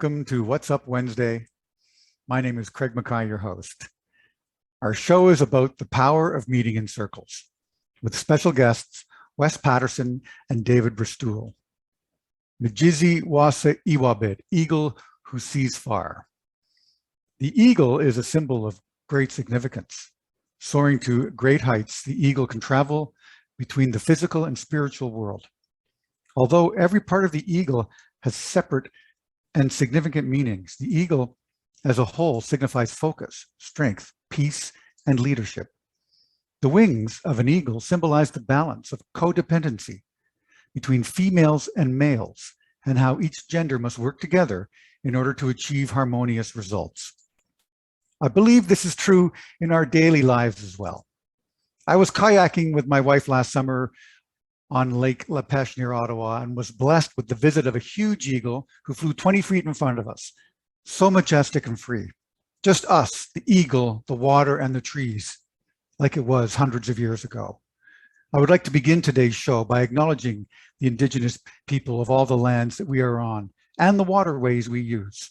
Welcome to What's Up Wednesday. My name is Craig Mackay, your host. Our show is about the power of meeting in circles with special guests, Wes Paterson and David Restoule. Migizi-Wasaa-Ewaabit, eagle who sees far. The eagle is a symbol of great significance. Soaring to great heights, the eagle can travel between the physical and spiritual world. Although every part of the eagle has separate and significant meanings, the eagle as a whole signifies focus, strength, peace, and leadership. The wings of an eagle symbolize the balance of codependency between females and males, and how each gender must work together in order to achieve harmonious results. I believe this is true in our daily lives as well. I was kayaking with my wife last summer on Lake La Pêche near Ottawa and was blessed with the visit of a huge eagle who flew 20 feet in front of us. So majestic and free. Just us, the eagle, the water, and the trees, like it was hundreds of years ago. I would like to begin today's show by acknowledging the Indigenous people of all the lands that we are on and the waterways we use.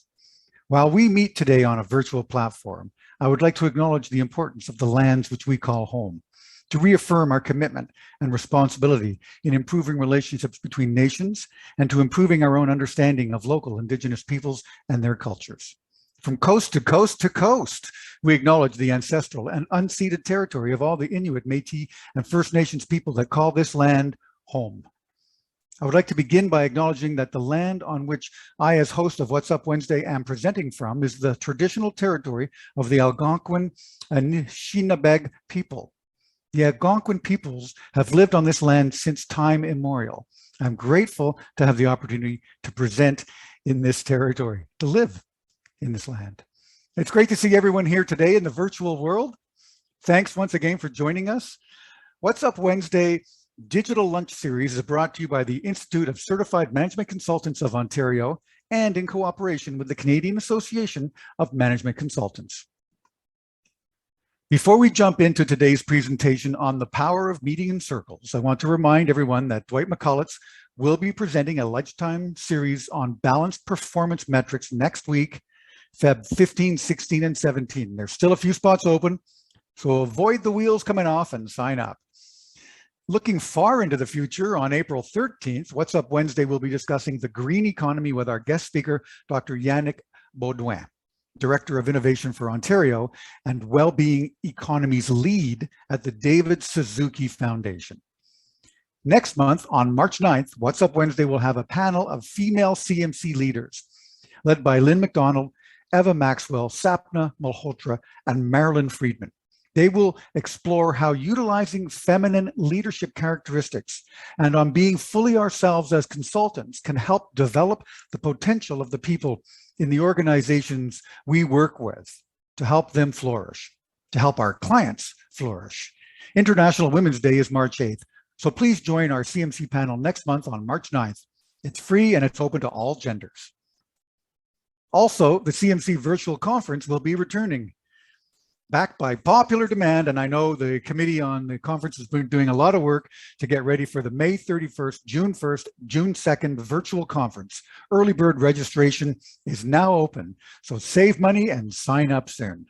While we meet today on a virtual platform, I would like to acknowledge the importance of the lands which we call home, to reaffirm our commitment and responsibility in improving relationships between nations and to improving our own understanding of local Indigenous peoples and their cultures. From coast to coast to coast, we acknowledge the ancestral and unceded territory of all the Inuit, Métis, and First Nations people that call this land home. I would like to begin by acknowledging that the land on which I, as host of What's Up Wednesday, am presenting from is the traditional territory of the Algonquin and Anishinaabe people. The Algonquin peoples have lived on this land since time immemorial. I'm grateful to have the opportunity to present in this territory, to live in this land. It's great to see everyone here today in the virtual world. Thanks once again for joining us. What's Up Wednesday Digital Lunch Series is brought to you by the Institute of Certified Management Consultants of Ontario and in cooperation with the Canadian Association of Management Consultants. Before we jump into today's presentation on the power of meeting in circles, I want to remind everyone that Dwight McCulloch will be presenting a lunchtime series on balanced performance metrics next week, Feb 15, 16, and 17. There's still a few spots open, so avoid the wheels coming off and sign up. Looking far into the future, on April 13th, What's Up Wednesday will be discussing the green economy with our guest speaker, Dr. Yannick Baudouin, Director of Innovation for Ontario and Wellbeing Economies Lead at the David Suzuki Foundation. Next month, on March 9th, What's Up Wednesday will have a panel of female CMC leaders led by Lynn McDonald, Eva Maxwell, Sapna Malhotra, and Marilyn Friedman. They will explore how utilizing feminine leadership characteristics and on being fully ourselves as consultants can help develop the potential of the people in the organizations we work with to help them flourish, to help our clients flourish. International Women's Day is March 8th, so please join our CMC panel next month on March 9th. It's free and it's open to all genders. Also, the CMC virtual conference will be returning, backed by popular demand, and I know the committee on the conference has been doing a lot of work to get ready for the May 31st, June 1st, June 2nd virtual conference. Early bird registration is now open, so save money and sign up soon.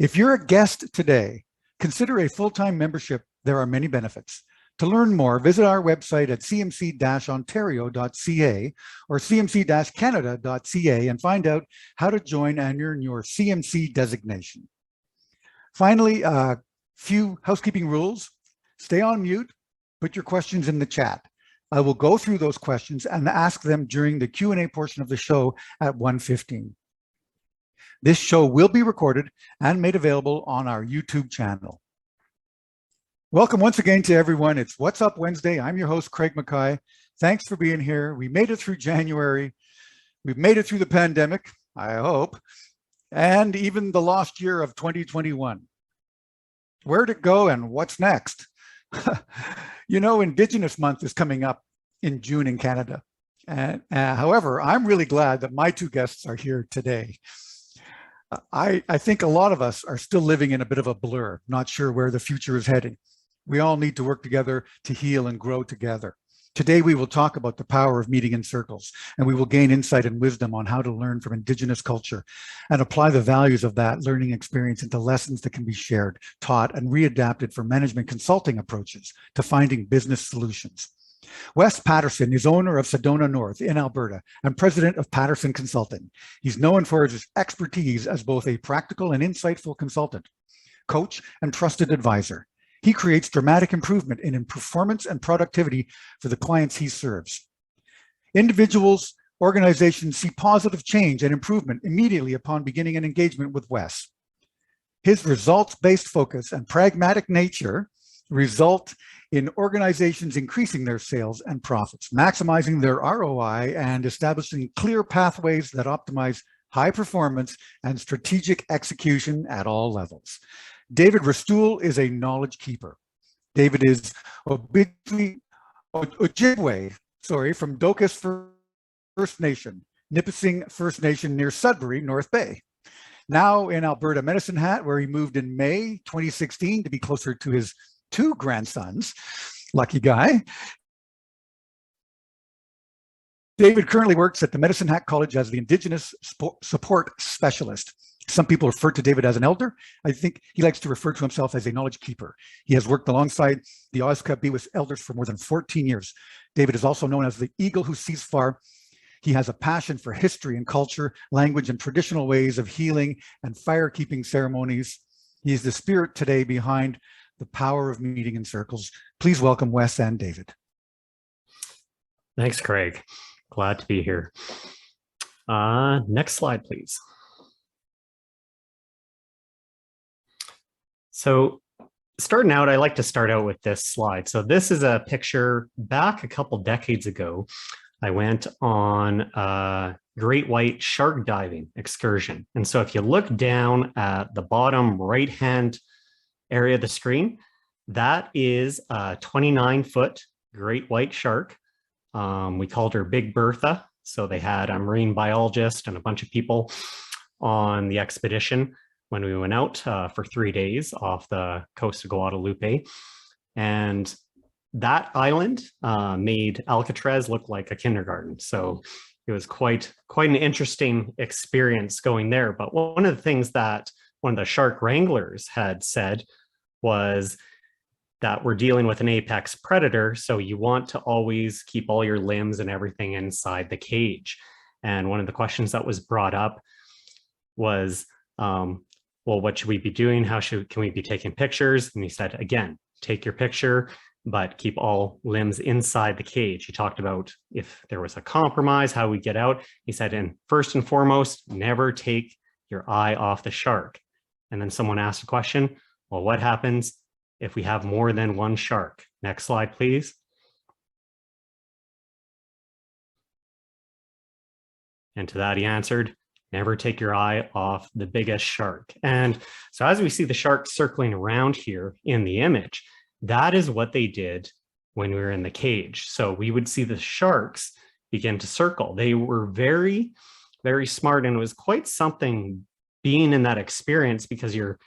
If you're a guest today, consider a full-time membership. There are many benefits. To learn more, visit our website at cmc-ontario.ca or cmc-canada.ca and find out how to join and earn your CMC designation. Finally, a few housekeeping rules. Stay on mute, put your questions in the chat. I will go through those questions and ask them during the Q&A portion of the show at 1:15. This show will be recorded and made available on our YouTube channel. Welcome once again to everyone. It's What's Up Wednesday. I'm your host, Craig Mackay. Thanks for being here. We made it through January. We've made it through the pandemic, I hope, and even the lost year of 2021. Where'd it go and what's next? You know, Indigenous Month is coming up in June in Canada. And however, I'm really glad that my two guests are here today. I think a lot of us are still living in a bit of a blur, not sure where the future is heading. We all need to work together to heal and grow together. Today, we will talk about the power of meeting in circles, and we will gain insight and wisdom on how to learn from Indigenous culture and apply the values of that learning experience into lessons that can be shared, taught, and readapted for management consulting approaches to finding business solutions. Wes Paterson is owner of Sedona North in Alberta and president of Paterson Consulting. He's known for his expertise as both a practical and insightful consultant, coach, and trusted advisor. He creates dramatic improvement in performance and productivity for the clients he serves. Individuals, organizations see positive change and improvement immediately upon beginning an engagement with Wes. His results-based focus and pragmatic nature result in organizations increasing their sales and profits, maximizing their ROI, and establishing clear pathways that optimize high performance and strategic execution at all levels. David Restoule is a knowledge keeper. David is Ojibwe, from Dokas First Nation, Nipissing First Nation near Sudbury, North Bay. Now in Alberta Medicine Hat, where he moved in May 2016 to be closer to his 2 grandsons. Lucky guy. David currently works at the Medicine Hat College as the Indigenous Support Specialist. Some people refer to David as an elder. I think he likes to refer to himself as a knowledge keeper. He has worked alongside the Ojibwe elders for more than 14 years. David is also known as the eagle who sees far. He has a passion for history and culture, language, and traditional ways of healing and fire-keeping ceremonies. He is the spirit today behind the power of meeting in circles. Please welcome Wes and David. Thanks, Craig. Glad to be here. Next slide, please. So starting out, I like to start out with this slide. So this is a picture back a couple decades ago. I went on a great white shark diving excursion. And so if you look down at the bottom right-hand area of the screen, that is a 29-foot great white shark. We called her Big Bertha. So they had a marine biologist and a bunch of people on the expedition when we went out for 3 days off the coast of Guadalupe. And that island made Alcatraz look like a kindergarten. So it was quite an interesting experience going there. But one of the things that one of the shark wranglers had said was that we're dealing with an apex predator, so you want to always keep all your limbs and everything inside the cage. And one of the questions that was brought up was, well, what should we be doing? Can we be taking pictures? And he said, again, take your picture, but keep all limbs inside the cage. He talked about if there was a compromise, how we get out. He said, and first and foremost, never take your eye off the shark. And then someone asked a question, well, what happens if we have more than one shark? Next slide, please. And to that he answered, never take your eye off the biggest shark. And so as we see the shark circling around here in the image, that is what they did when we were in the cage. So we would see the sharks begin to circle. They were very, very smart, and it was quite something being in that experience, because you're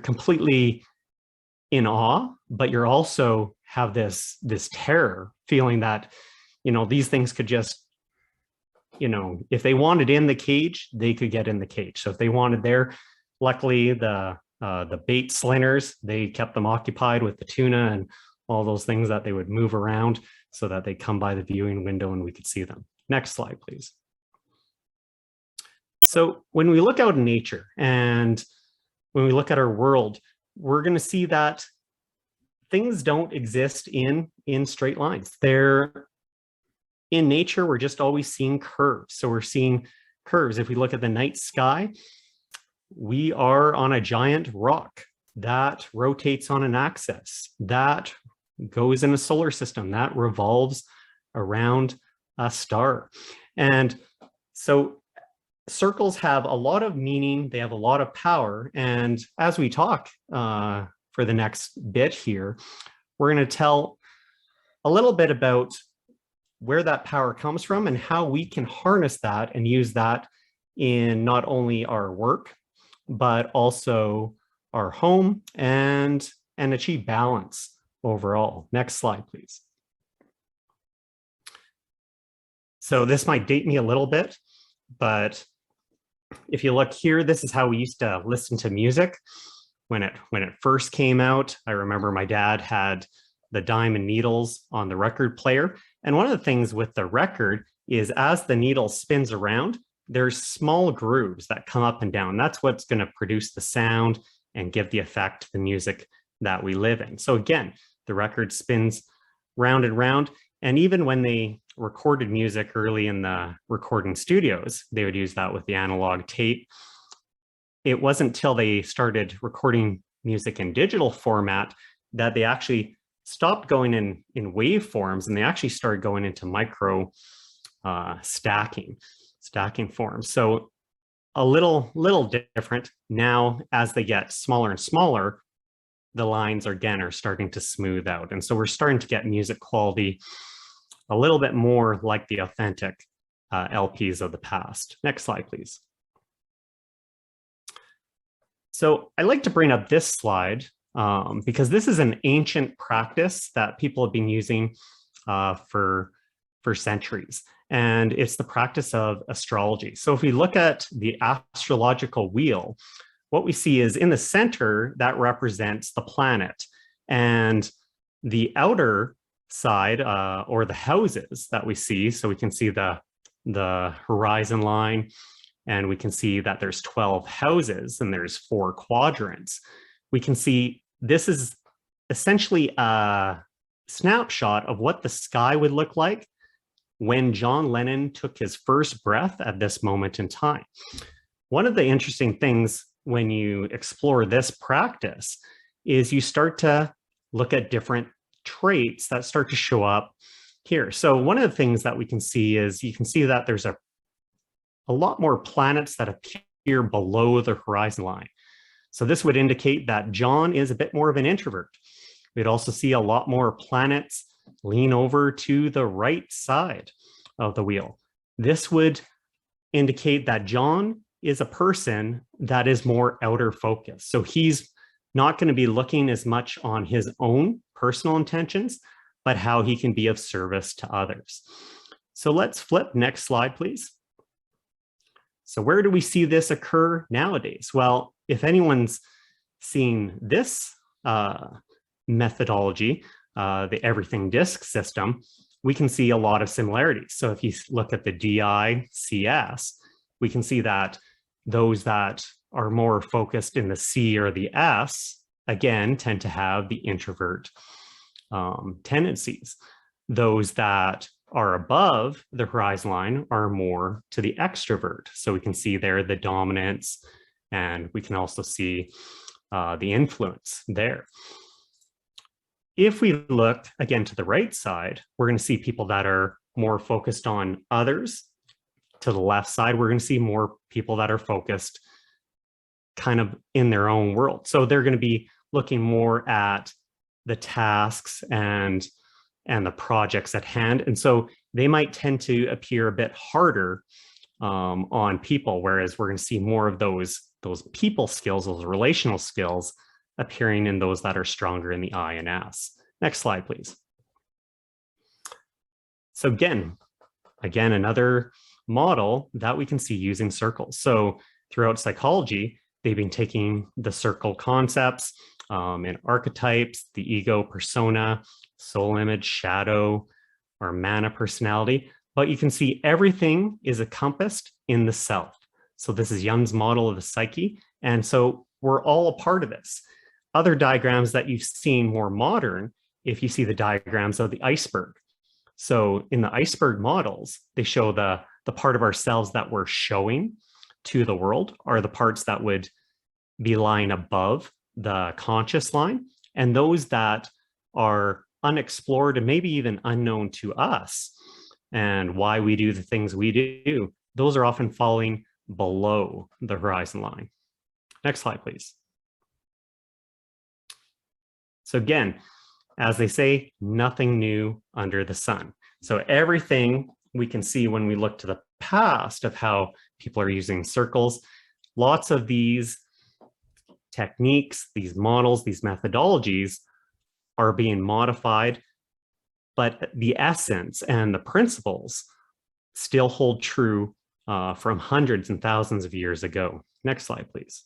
completely in awe, but you're also have this terror feeling that, these things could just, if they wanted in the cage, they could get in the cage. So if they wanted there, luckily the bait slingers, they kept them occupied with the tuna and all those things that they would move around so that they come by the viewing window and we could see them. Next slide, please. So when we look out in nature and when we look at our world, we're going to see that things don't exist in straight lines. They're in nature, we're just always seeing curves. So we're seeing curves. If we look at the night sky, we are on a giant rock that rotates on an axis, that goes in a solar system, that revolves around a star. And so circles have a lot of meaning, they have a lot of power. And as we talk for the next bit here, we're going to tell a little bit about where that power comes from and how we can harness that and use that in not only our work, but also our home and achieve balance overall. Next slide, please. So this might date me a little bit, but if you look here, this is how we used to listen to music when it first came out. I remember my dad had the diamond needles on the record player. And one of the things with the record is as the needle spins around, there's small grooves that come up and down. That's what's going to produce the sound and give the effect to the music that we live in. So again, the record spins round and round. And even when they recorded music early in the recording studios, they would use that with the analog tape. It wasn't until they started recording music in digital format that they actually stopped going in waveforms, and they actually started going into micro stacking forms. So a little different now. As they get smaller and smaller, the lines again are starting to smooth out. And so we're starting to get music quality a little bit more like the authentic LPs of the past. Next slide, please. So I like to bring up this slide because this is an ancient practice that people have been using for centuries. And it's the practice of astrology. So if we look at the astrological wheel, what we see is in the center, that represents the planet. And the outer side or the houses that we see, so we can see the horizon line, and we can see that there's 12 houses and there's 4 quadrants. We can see this is essentially a snapshot of what the sky would look like when John Lennon took his first breath at this moment in time. One of the interesting things when you explore this practice is you start to look at different traits that start to show up here. So one of the things that we can see is you can see that there's a lot more planets that appear below the horizon line. So this would indicate that John is a bit more of an introvert. We'd also see a lot more planets lean over to the right side of the wheel. This would indicate that John is a person that is more outer focused. So he's not going to be looking as much on his own personal intentions, but how he can be of service to others. So let's flip next slide, please. So where do we see this occur nowadays? Well, if anyone's seen this methodology, the everything disk system, we can see a lot of similarities. So if you look at the DICS, we can see that those that are more focused in the C or the S, again, tend to have the introvert tendencies. Those that are above the horizon line are more to the extrovert. So we can see there the dominance, and we can also see the influence there. If we look again to the right side, we're going to see people that are more focused on others. To the left side, we're going to see more people that are focused kind of in their own world. So they're going to be looking more at the tasks and the projects at hand. And so they might tend to appear a bit harder on people, whereas we're going to see more of those people skills, those relational skills appearing in those that are stronger in the I and S. Next slide, please. So again, another model that we can see using circles. So throughout psychology, they've been taking the circle concepts and archetypes, the ego, persona, soul image, shadow, or mana personality, but you can see everything is encompassed in the self. So this is Jung's model of the psyche. And so we're all a part of this. Other diagrams that you've seen more modern, if you see the diagrams of the iceberg. So in the iceberg models, they show the part of ourselves that we're showing to the world are the parts that would be lying above the conscious line. And those that are unexplored and maybe even unknown to us and why we do the things we do, those are often falling below the horizon line. Next slide, please. So again, as they say, nothing new under the sun. So everything we can see when we look to the past of how people are using circles, lots of these techniques, these models, these methodologies are being modified, but the essence and the principles still hold true from hundreds and thousands of years ago. Next slide, please.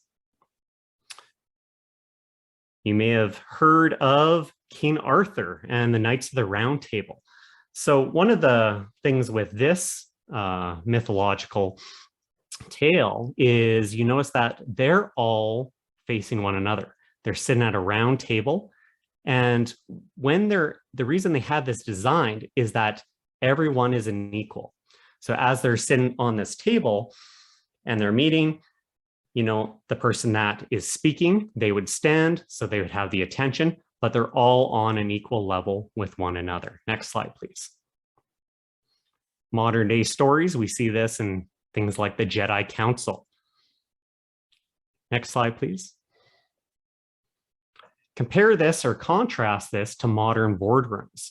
You may have heard of King Arthur and the Knights of the Round Table. So one of the things with this mythological tale is you notice that they're all facing one another. They're sitting at a round table. And when the reason they have this designed is that everyone is an equal. So as they're sitting on this table and they're meeting, you know, the person that is speaking, they would stand, so they would have the attention, but they're all on an equal level with one another. Next slide, please. Modern day stories, we see this in things like the Jedi Council. Next slide, please. Compare this or contrast this to modern boardrooms.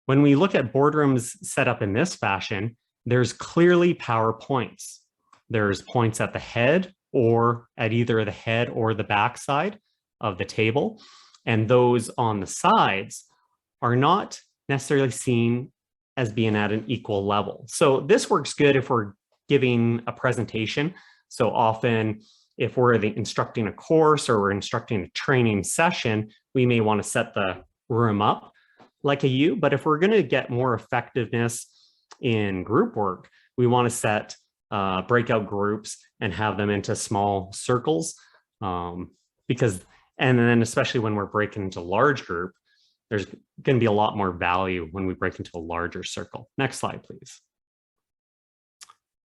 When we look at boardrooms set up in this fashion, there's clearly PowerPoints. There's points at the head or at either the head or the back side of the table. And those on the sides are not necessarily seen as being at an equal level. So this works good if we're giving a presentation. So often if we're instructing a course or we're instructing a training session, we may want to set the room up like a U, but if we're going to get more effectiveness in group work, we want to set breakout groups and have them into small circles and then especially when we're breaking into large group, there's going to be a lot more value when we break into a larger circle. Next slide, please.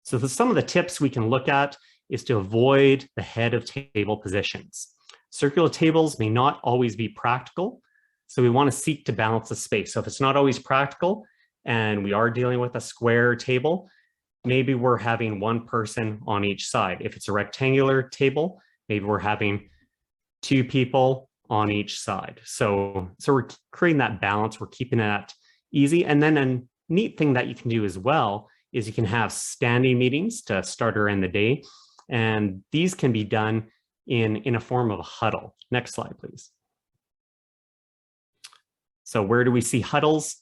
So some of the tips we can look at is to avoid the head of table positions. Circular tables may not always be practical, so we want to seek to balance the space. So if it's not always practical and we are dealing with a square table, maybe we're having one person on each side. If it's a rectangular table, maybe we're having two people on each side. So we're creating that balance, we're keeping that easy. And then a neat thing that you can do as well is you can have standing meetings to start or end the day. And these can be done in a form of a huddle. Next slide, please. So where do we see huddles?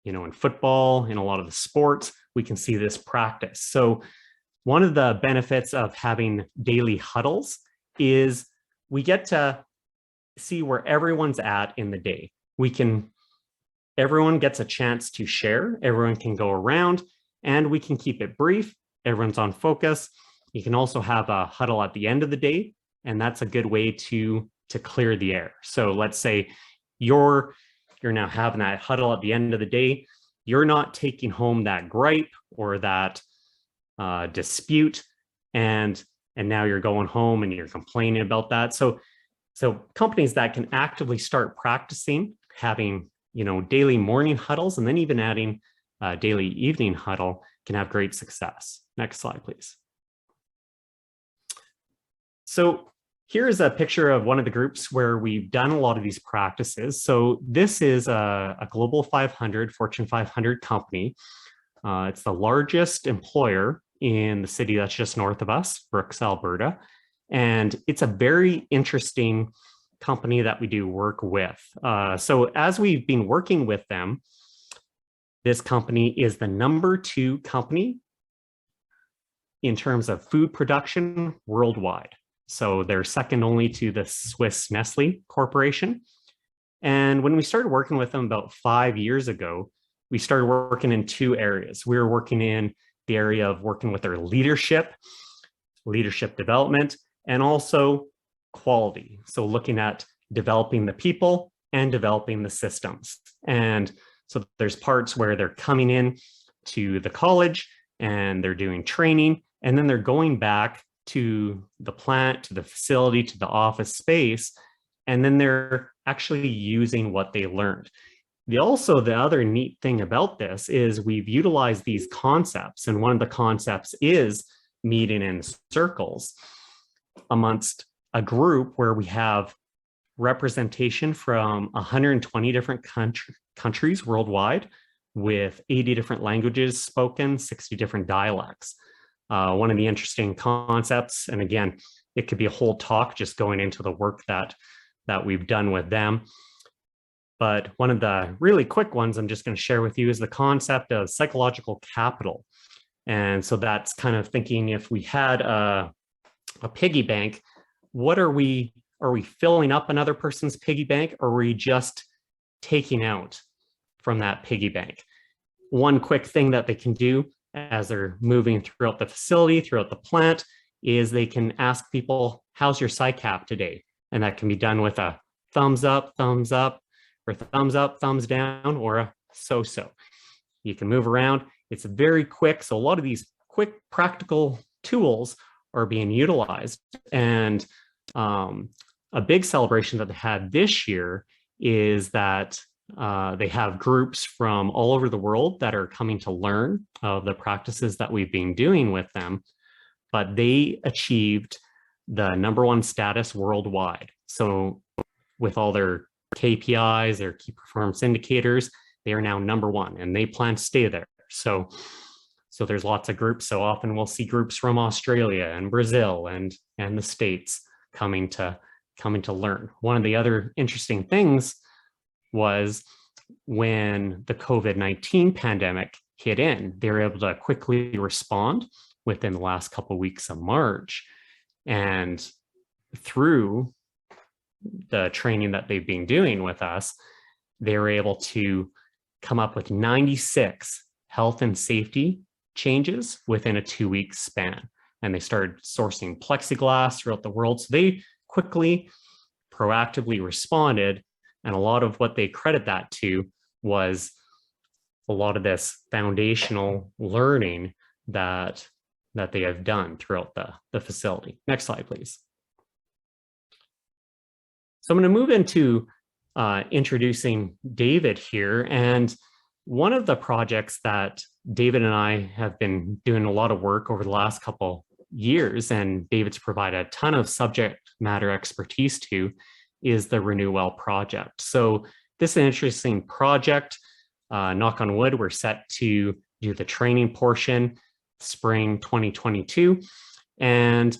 You know, in football, in a lot of the sports, we can see this practice. So one of the benefits of having daily huddles is we get to see where everyone's at in the day. Everyone gets a chance to share, everyone can go around, and we can keep it brief. Everyone's on focus. You can also have a huddle at the end of the day, and that's a good way to clear the air. So let's say you're now having that huddle at the end of the day. You're not taking home that gripe or that dispute, and now you're going home and you're complaining about that. So companies that can actively start practicing having, you know, daily morning huddles and then even adding a daily evening huddle can have great success. Next slide, please. So here's a picture of one of the groups where we've done a lot of these practices. So this is a Global 500, Fortune 500 company. It's the largest employer in the city that's just north of us, Brooks, Alberta. And it's a very interesting company that we do work with. So as we've been working with them, this company is the #2 company in terms of food production worldwide. So they're second only to the Swiss Nestle Corporation. And when we started working with them about 5 years ago, we started working in 2 areas. We were working in the area of working with their leadership development, and also quality. So looking at developing the people and developing the systems. And so there's parts where they're coming in to the college and they're doing training, and then they're going back to the plant, to the facility, to the office space, and then they're actually using what they learned. The other neat thing about this is we've utilized these concepts, and one of the concepts is meeting in circles amongst a group where we have representation from 120 different countries worldwide with 80 different languages spoken, 60 different dialects. One of the interesting concepts, and again, it could be a whole talk just going into the work that we've done with them, But one of the really quick ones I'm just going to share with you is the concept of psychological capital. And so that's kind of thinking, if we had a piggy bank, what are we filling up another person's piggy bank, or are we just taking out from that piggy bank? One quick thing that they can do as they're moving throughout the facility, throughout the plant, is they can ask people, how's your PSYCAP today? And that can be done with a thumbs up, or thumbs up, thumbs down, or a so-so. You can move around. It's very quick. So a lot of these quick practical tools are being utilized. And a big celebration that they had this year is that they have groups from all over the world that are coming to learn of the practices that we've been doing with them, but they achieved the #1 status worldwide. So with all their KPIs, their key performance indicators, they are now #1, and they plan to stay there. So there's lots of groups. So often we'll see groups from Australia and Brazil and the States coming to learn. One of the other interesting things was when the COVID-19 pandemic hit in, they were able to quickly respond within the last couple of weeks of March. And through the training that they've been doing with us, they were able to come up with 96 health and safety changes within a 2-week span. And they started sourcing plexiglass throughout the world. So they quickly, proactively responded. And a lot of what they credit that to was a lot of this foundational learning that they have done throughout the facility. Next slide, please. So I'm going to move into introducing David here. And one of the projects that David and I have been doing a lot of work over the last couple years, and David's provided a ton of subject matter expertise to, is the Renewal Project. So this is an interesting project. Knock on wood, we're set to do the training portion spring 2022. And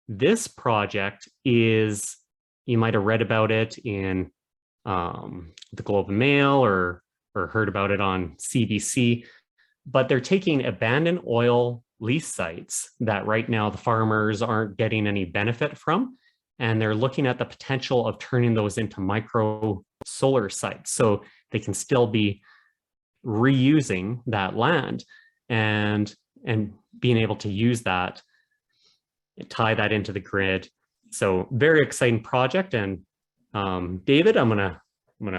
this project is, you might have read about it in the Globe and Mail or heard about it on CBC, but they're taking abandoned oil lease sites that right now the farmers aren't getting any benefit from, and they're looking at the potential of turning those into micro solar sites so they can still be reusing that land and being able to use that, tie that into the grid. So very exciting project. And David, I'm gonna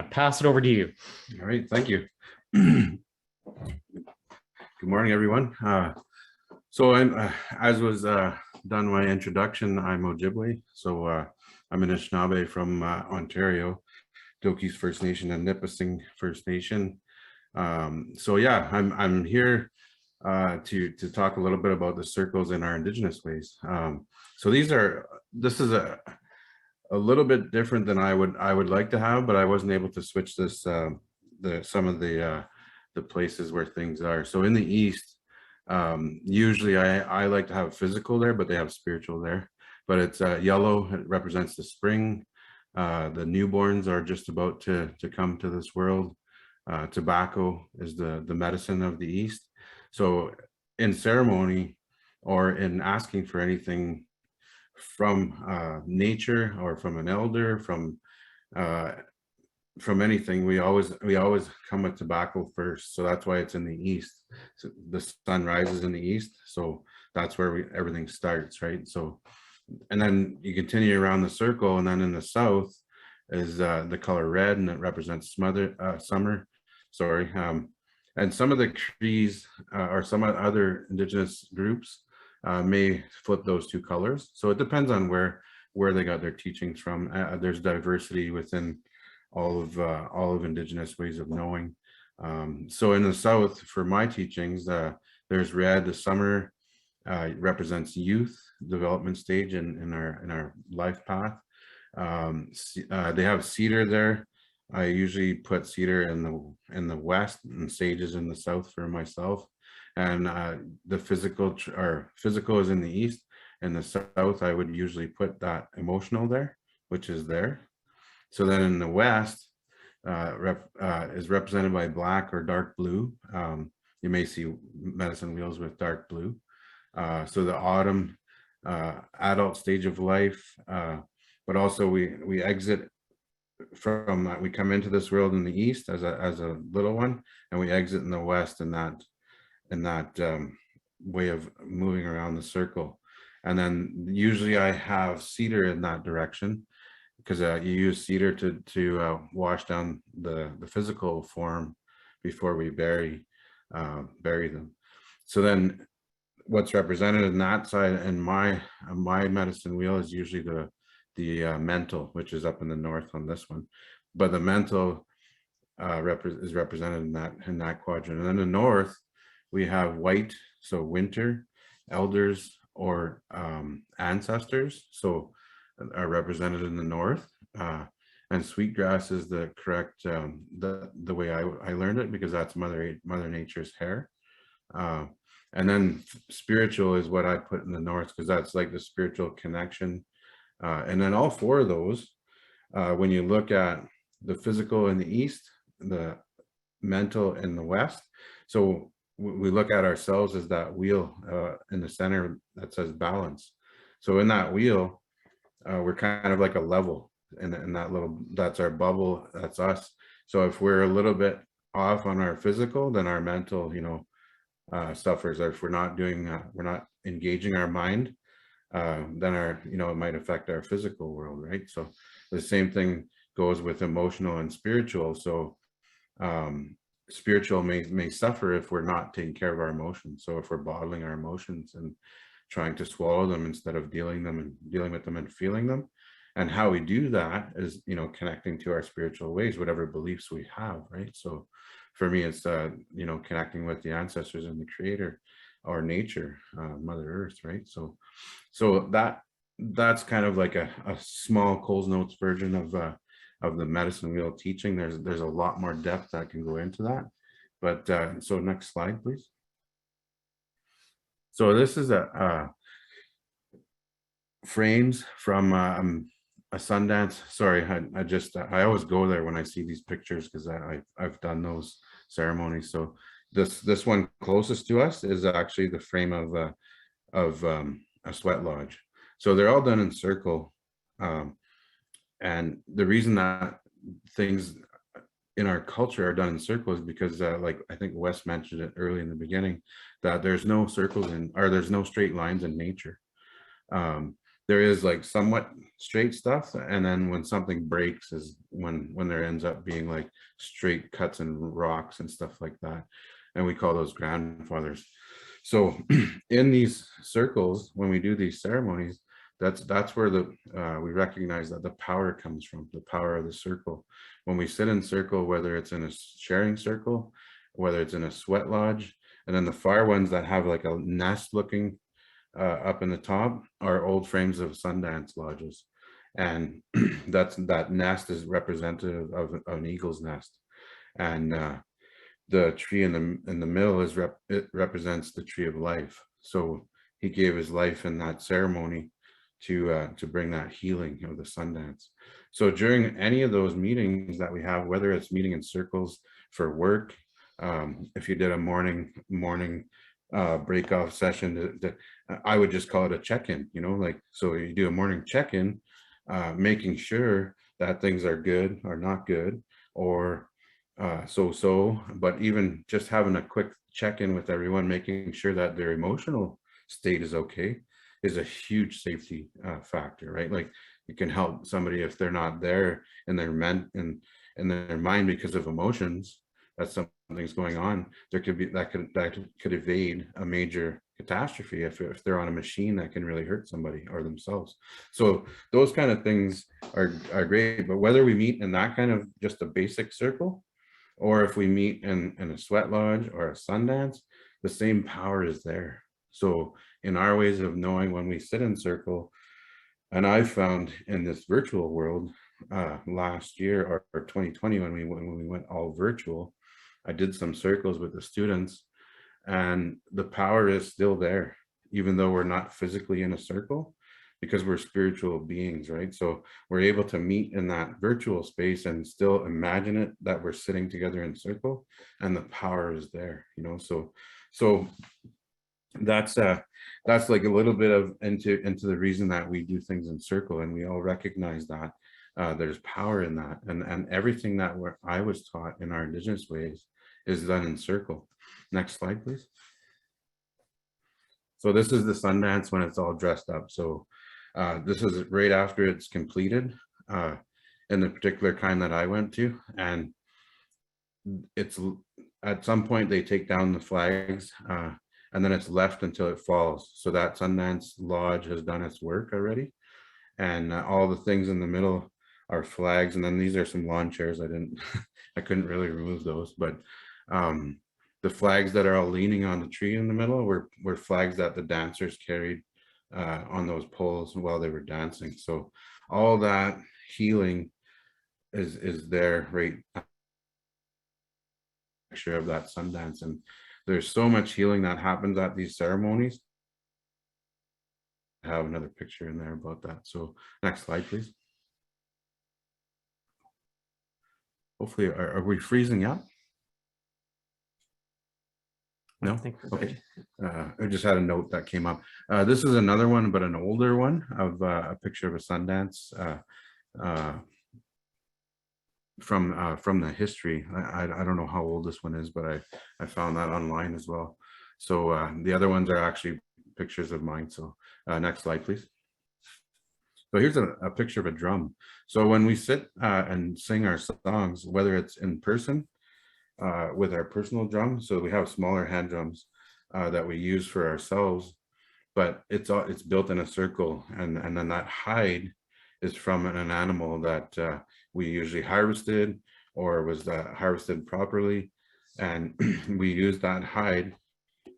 pass it over to you. All right, thank you. Good morning, everyone. So as was done my introduction, I'm Ojibwe. So I'm an Anishinaabe from Ontario, Doki's First Nation and Nipissing First Nation. So yeah, I'm here to talk a little bit about the circles in our Indigenous ways. So this is a little bit different than I would like to have, but I wasn't able to switch this some of the places where things are. So in the East, usually I like to have physical there, but they have spiritual there. But it's yellow, it represents the spring. The newborns are just about to come to this world. Tobacco is the medicine of the East. So in ceremony or in asking for anything from nature or from an elder, from anything, we always come with tobacco first. So that's why it's in the East. So the sun rises in the East, so that's where everything starts, right? So, and then you continue around the circle, and then in the South is the color red, and it represents summer. Sorry, and some of the trees or some other Indigenous groups may flip those two colors. So it depends on where they got their teachings from. There's diversity within all of Indigenous ways of knowing. So in the South, for my teachings, there's red. The summer represents youth development stage in our life path. They have cedar there. I usually put cedar in the West and sages in the South for myself. And the physical is in the East. In the South, I would usually put that emotional there, which is there. So then in the West, is represented by black or dark blue. You may see medicine wheels with dark blue. So the autumn, adult stage of life, but also we exit from, we come into this world in the east as a little one, and we exit in the west in that way of moving around the circle. And then usually I have cedar in that direction, because you use cedar to wash down the physical form before we bury them. So then what's represented in that side, and my medicine wheel, is usually the mental, which is up in the north on this one, but the mental is represented in that quadrant. And then the north, we have white, so winter, elders, or ancestors, so are represented in the north. And sweetgrass is the correct, the way I learned it, because that's Mother Nature's hair. And then spiritual is what I put in the north, because that's like the spiritual connection. And then all four of those, when you look at the physical in the east, the mental in the west, so we look at ourselves as that wheel in the center that says balance. So in that wheel, we're kind of like a level, and that little, that's our bubble, that's us. So if we're a little bit off on our physical, then our mental, suffers. Or if we're not doing, we're not engaging our mind, then our, it might affect our physical world, right? So the same thing goes with emotional and spiritual. So spiritual may suffer if we're not taking care of our emotions. So if we're bottling our emotions and trying to swallow them instead of dealing with them and feeling them. And how we do that is, connecting to our spiritual ways, whatever beliefs we have, right? So for me, it's, connecting with the ancestors and the creator, or nature, Mother Earth, right? So that's kind of like a small Coles Notes version of the medicine wheel teaching. There's a lot more depth that can go into that. But so next slide, please. So this is a frames from a Sundance. Sorry, I always go there when I see these pictures, because I've done those ceremonies. So this one closest to us is actually the frame of a sweat lodge. So they're all done in circle, and the reason that things in our culture are done in circles is because, like I think Wes mentioned it early in the beginning, that there's no circles there's no straight lines in nature. There is like somewhat straight stuff, and then when something breaks is when there ends up being like straight cuts and rocks and stuff like that, and we call those grandfathers. So in these circles, when we do these ceremonies, that's where we recognize that the power comes from, the power of the circle. When we sit in circle, whether it's in a sharing circle, whether it's in a sweat lodge, and then the far ones that have like a nest looking up in the top are old frames of Sundance lodges, and that nest is representative of an eagle's nest, and the tree in the middle it represents the tree of life. So he gave his life in that ceremony to bring that healing of the Sundance. So during any of those meetings that we have, whether it's meeting in circles for work, if you did a morning break off session, I would just call it a check-in, like, so you do a morning check-in, making sure that things are good or not good, or so, but even just having a quick check-in with everyone, making sure that their emotional state is okay, is a huge safety factor, right? Like, it can help somebody if they're not there in their mind because of emotions, that something's going on. There could be that could evade a major catastrophe if they're on a machine that can really hurt somebody or themselves. So those kind of things are great. But whether we meet in that kind of just a basic circle, or if we meet in a sweat lodge or a Sundance, the same power is there. So in our ways of knowing, when we sit in circle, and I found in this virtual world last year or 2020, when we went all virtual, I did some circles with the students, and the power is still there, even though we're not physically in a circle. because we're spiritual beings, right? So we're able to meet in that virtual space and still imagine it, that we're sitting together in circle, and the power is there, you know. So that's like a little bit of into the reason that we do things in circle, and we all recognize that there's power in that, and everything that I was taught in our indigenous ways is done in circle. Next slide, please. So this is the Sundance when it's all dressed up. So this is right after it's completed in the particular kind that I went to, and it's at some point they take down the flags and then it's left until it falls. So that Sundance Lodge has done its work already, and all the things in the middle are flags, and then these are some lawn chairs. I couldn't really remove those, but the flags that are all leaning on the tree in the middle were flags that the dancers carried on those poles while they were dancing. So all that healing is there, right? Picture of that Sundance, and there's so much healing that happens at these ceremonies. I have another picture in there about that. So next slide, please. Hopefully, are we freezing up? No? I think we're good. Okay. I just had a note that came up. This is another one, but an older one of a picture of a Sundance from the history. I don't know how old this one is, but I found that online as well. So the other ones are actually pictures of mine. So next slide, please. So here's a picture of a drum. So when we sit and sing our songs, whether it's in person with our personal drum, so we have smaller hand drums that we use for ourselves, but it's built in a circle, and then that hide is from an animal that we usually harvested or was harvested properly, and we use that hide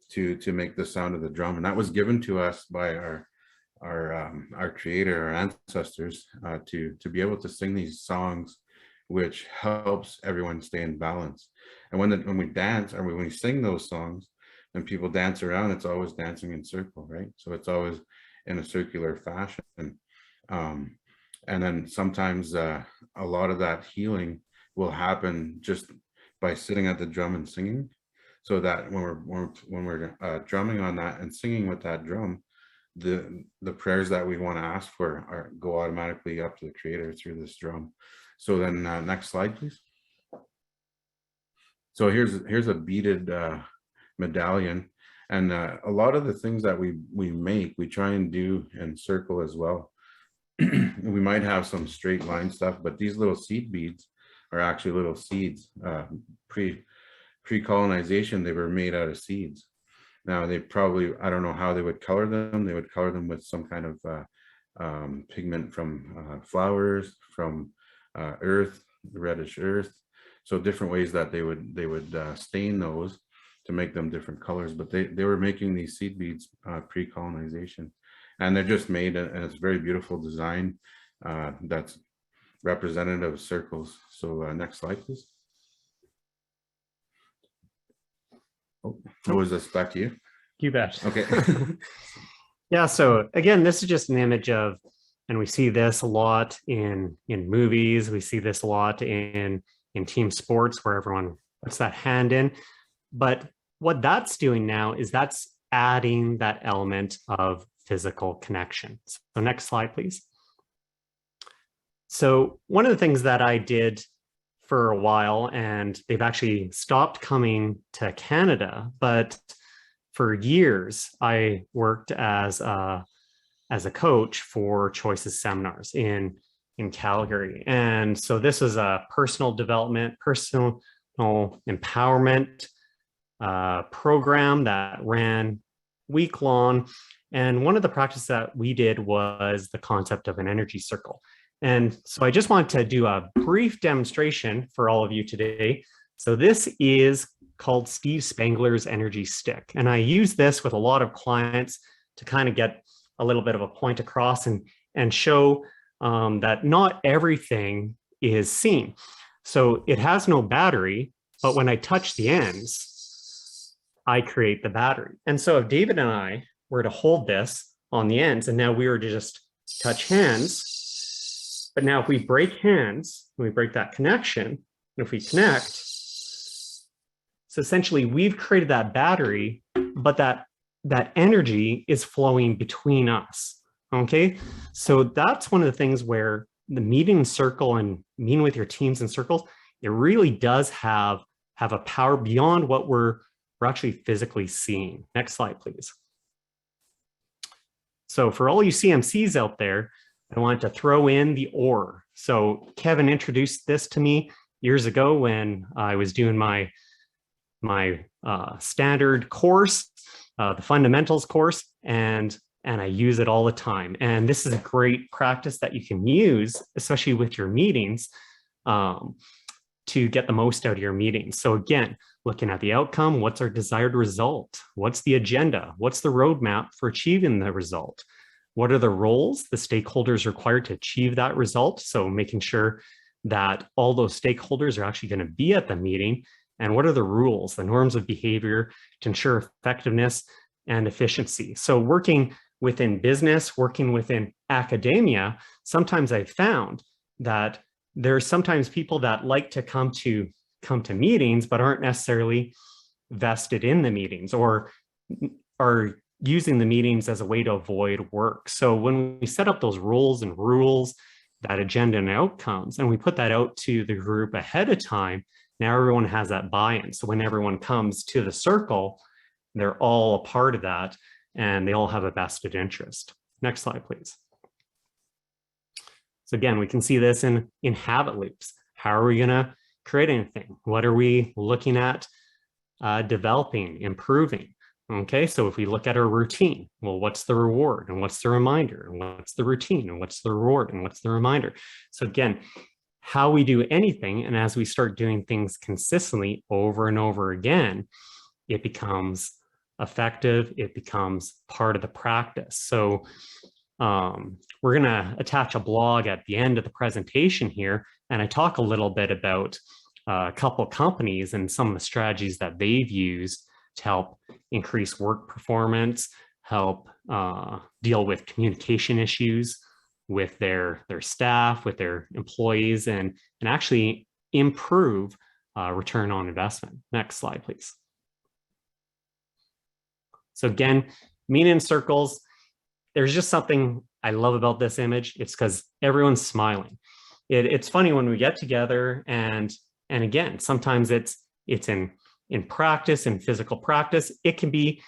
to make the sound of the drum, and that was given to us by our creator, our ancestors, to be able to sing these songs, which helps everyone stay in balance. And when we dance, or when we sing those songs and people dance around, it's always dancing in circle, right? So it's always in a circular fashion. And then sometimes a lot of that healing will happen just by sitting at the drum and singing, so that when we're drumming on that and singing with that drum, the prayers that we want to ask for go automatically up to the creator through this drum. So then next slide, please. So here's a beaded medallion, and a lot of the things that we make, we try and do in circle as well. We might have some straight line stuff, but these little seed beads are actually little seeds. Pre-colonization, they were made out of seeds. Now they probably, I don't know how they would color them. They would color them with some kind of pigment from flowers, from earth, reddish earth. So different ways that they would stain those to make them different colors. But they were making these seed beads pre-colonization, and they're just made, and it's a very beautiful design that's representative of circles. So next slide, please. Oh, what was this? Back to you. You bet. Okay. Yeah, so again, this is just an image of, and we see this a lot in movies. We see this a lot in team sports, where everyone puts that hand in. But what that's doing now is that's adding that element of physical connection. So next slide, please. So one of the things that I did for a while, and they've actually stopped coming to Canada, but for years I worked as a coach for Choices seminars in Calgary. And so this was a personal development, personal empowerment program that ran week long. And one of the practices that we did was the concept of an energy circle. And so I just want to do a brief demonstration for all of you today. So this is called Steve Spangler's energy stick. And I use this with a lot of clients to kind of get a little bit of a point across and show that not everything is seen. So it has no battery, but when I touch the ends, I create the battery. And so if David and I were to hold this on the ends, and now we were to just touch hands. But now if we break hands, we break that connection, and if we connect, so essentially we've created that battery, but that energy is flowing between us, okay? So that's one of the things where the meeting in circle and meeting with your teams in circles, it really does have a power beyond what we're actually physically seeing. Next slide, please. So for all you CMCs out there, I want to throw in the OR. So Kevin introduced this to me years ago when I was doing my standard course, the fundamentals course, and I use it all the time. And this is a great practice that you can use, especially with your meetings, to get the most out of your meetings. So again, looking at the outcome, what's our desired result? What's the agenda? What's the roadmap for achieving the result? What are the roles the stakeholders required to achieve that result? So making sure that all those stakeholders are actually going to be at the meeting. And what are the rules, the norms of behavior to ensure effectiveness and efficiency? So working within business, working within academia, sometimes I've found that there's sometimes people that like to come to meetings, but aren't necessarily vested in the meetings or are using the meetings as a way to avoid work. So when we set up those roles and rules, that agenda and outcomes, and we put that out to the group ahead of time, now everyone has that buy-in. So when everyone comes to the circle, they're all a part of that and they all have a vested interest. Next slide, please. So again, we can see this in habit loops. How are we going to create anything? What are we looking at developing, improving? Okay, so if we look at our routine, well, what's the reward and what's the reminder? And what's the routine and what's the reward and what's the reminder? So again, how we do anything, and as we start doing things consistently over and over again, it becomes effective, it becomes part of the practice. So we're going to attach a blog at the end of the presentation here, and I talk a little bit about a couple of companies and some of the strategies that they've used to help increase work performance, help deal with communication issues with their staff, with their employees, and actually improve return on investment. Next slide, please. So again, meeting in circles, there's just something I love about this image. It's because everyone's smiling. It's funny when we get together, and again, sometimes it's in practice, in physical practice. It can be,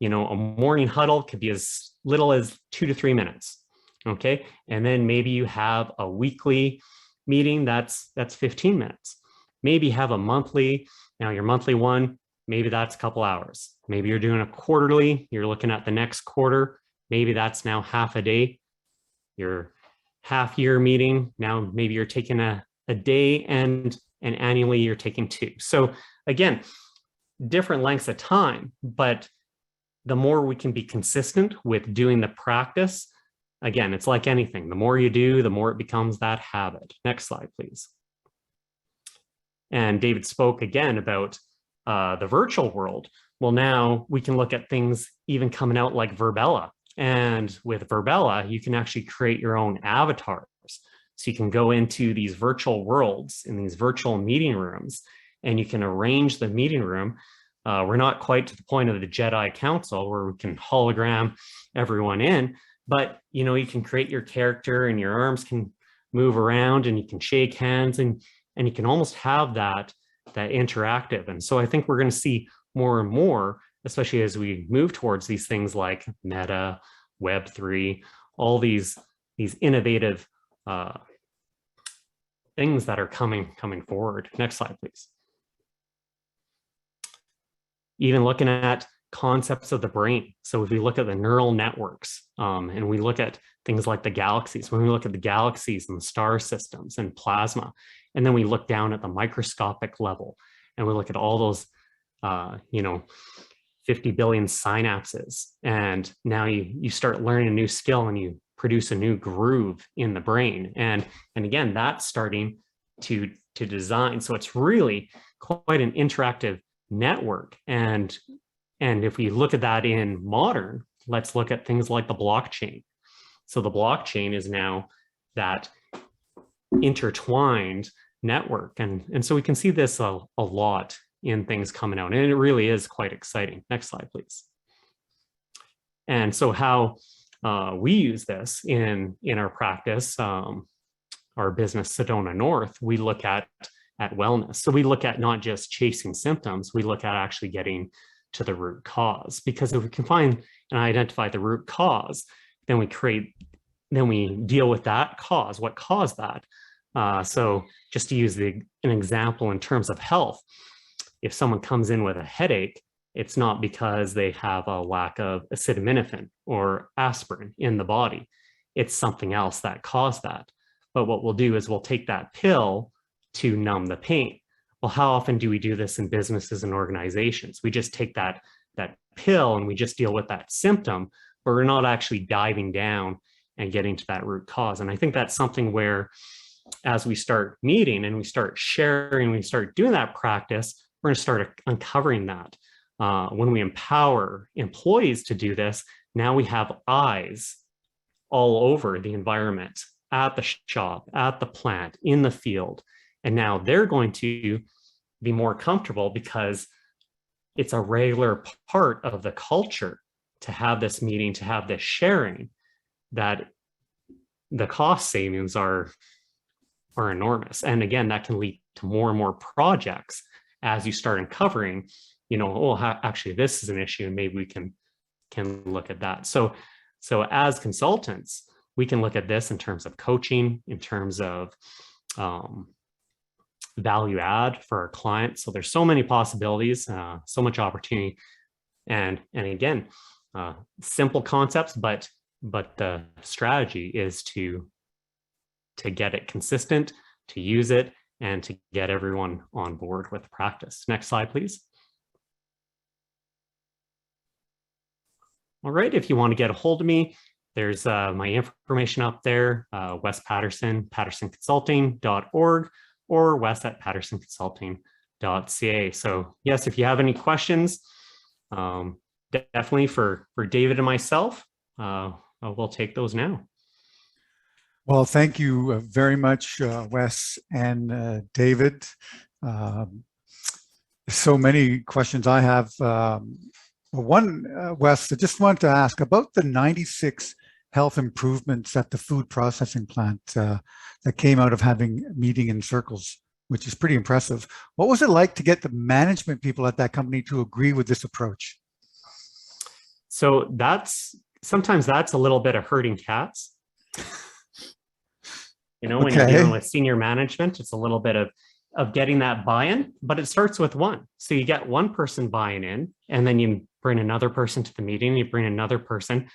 a morning huddle could be as little as 2 to 3 minutes. Okay, and then maybe you have a weekly meeting that's 15 minutes. Maybe have a monthly. Now your monthly one, maybe that's a couple hours. Maybe you're doing a quarterly. You're looking at the next quarter. Maybe that's now half a day. Your half year meeting, now maybe you're taking a day, and annually you're taking 2. So again, different lengths of time, but the more we can be consistent with doing the practice, again, it's like anything. The more you do, the more it becomes that habit. Next slide, please. And David spoke again about the virtual world. Well, now we can look at things even coming out like Verbella. And with Verbella, you can actually create your own avatars. So you can go into these virtual worlds in these virtual meeting rooms, and you can arrange the meeting room. We're not quite to the point of the Jedi Council where we can hologram everyone in, but you can create your character and your arms can move around and you can shake hands, and you can almost have that interactive. And so I think we're going to see more and more, especially as we move towards these things like Meta, Web3, all these innovative things that are coming forward. Next slide, please. Even looking at concepts of the brain. So if we look at the neural networks and we look at things like the galaxies, when we look at the galaxies and the star systems and plasma, and then we look down at the microscopic level and we look at all those, 50 billion synapses. And now you start learning a new skill and you produce a new groove in the brain. And again, that's starting to design. So it's really quite an interactive network. And if we look at that in modern, let's look at things like the blockchain. So the blockchain is now that intertwined network. And so we can see this a lot in things coming out, and it really is quite exciting. Next slide, please. And so how we use this in our practice, our business Sedona North, we look at wellness. So we look at not just chasing symptoms, we look at actually getting to the root cause, because if we can find and identify the root cause, then we deal with that cause, what caused that. So just to use an example in terms of health, if someone comes in with a headache, it's not because they have a lack of acetaminophen or aspirin in the body. It's something else that caused that. But what we'll do is we'll take that pill to numb the pain. Well, how often do we do this in businesses and organizations? We just take that pill and we just deal with that symptom, but we're not actually diving down and getting to that root cause. And I think that's something where, as we start meeting and we start sharing, we start doing that practice, we're going to start uncovering that. When we empower employees to do this, now we have eyes all over the environment, at the shop, at the plant, in the field. And now they're going to be more comfortable because it's a regular part of the culture to have this meeting, to have this sharing, that the cost savings are enormous. And again, that can lead to more and more projects as you start uncovering, actually this is an issue and maybe we can look at that. So as consultants, we can look at this in terms of coaching, in terms of value add for our clients. So there's so many possibilities, so much opportunity. And again, simple concepts, but the strategy is to get it consistent, to use it, and to get everyone on board with practice. Next slide, please. All right, if you want to get a hold of me, there's my information up there, Wes Paterson, pattersonconsulting.org, or wes@pattersonconsulting.ca. So yes, if you have any questions, definitely for David and myself, we'll take those now. Well, thank you very much, Wes and David. So many questions I have. One, Wes, I just wanted to ask about the 96 health improvements at the food processing plant that came out of having meeting in circles, which is pretty impressive. What was it like to get the management people at that company to agree with this approach? So sometimes that's a little bit of herding cats. When you're dealing with senior management, it's a little bit of getting that buy-in, but it starts with one. So you get one person buying in, and then you bring another person to the meeting, you bring another person.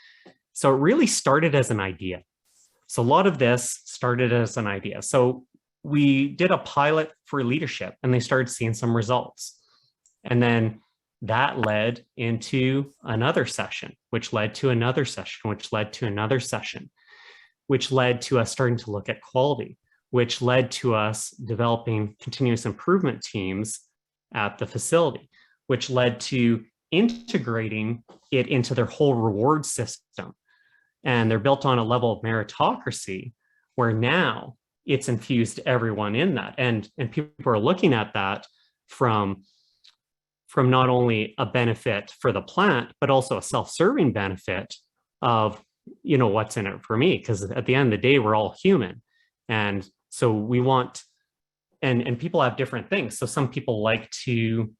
So it really started as an idea. So a lot of this started as an idea. So we did a pilot for leadership and they started seeing some results. And then that led into another session, which led to another session, which led to another session, which led to us starting to look at quality, which led to us developing continuous improvement teams at the facility, which led to integrating it into their whole reward system. And they're built on a level of meritocracy where now it's infused everyone in that. And people are looking at that from not only a benefit for the plant, but also a self-serving benefit of, what's in it for me? Because at the end of the day, we're all human. And so we want, and people have different things. So some people like to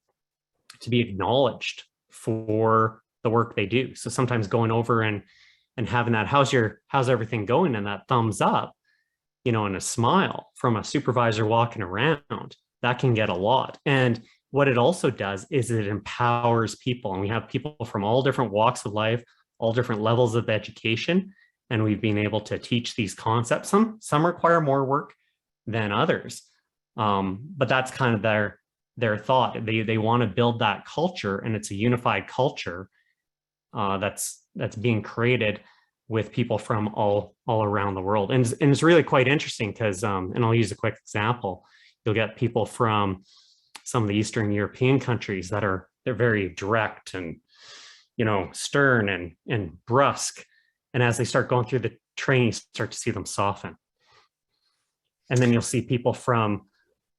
be acknowledged for the work they do. So sometimes going over and having that, how's everything going? And that thumbs up, and a smile from a supervisor walking around, that can get a lot. And what it also does is it empowers people. And we have people from all different walks of life, all different levels of education. And we've been able to teach these concepts. Some require more work than others. But that's kind of their thought. They want to build that culture, and it's a unified culture that's being created with people from all around the world. And it's really quite interesting because, and I'll use a quick example. You'll get people from some of the Eastern European countries they're very direct and, stern and brusque. And as they start going through the training, you start to see them soften. And then you'll see people from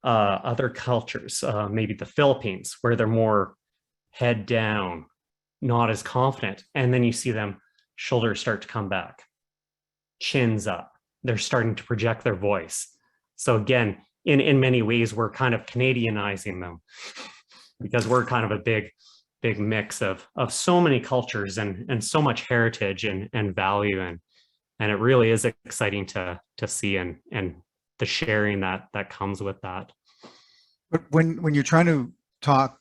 other cultures, maybe the Philippines, where they're more head down, not as confident. And then you see them, shoulders start to come back, chins up. They're starting to project their voice. So again, in many ways, we're kind of Canadianizing them because we're kind of a big mix of so many cultures and so much heritage and value. And it really is exciting to see and the sharing that comes with that. But when you're trying to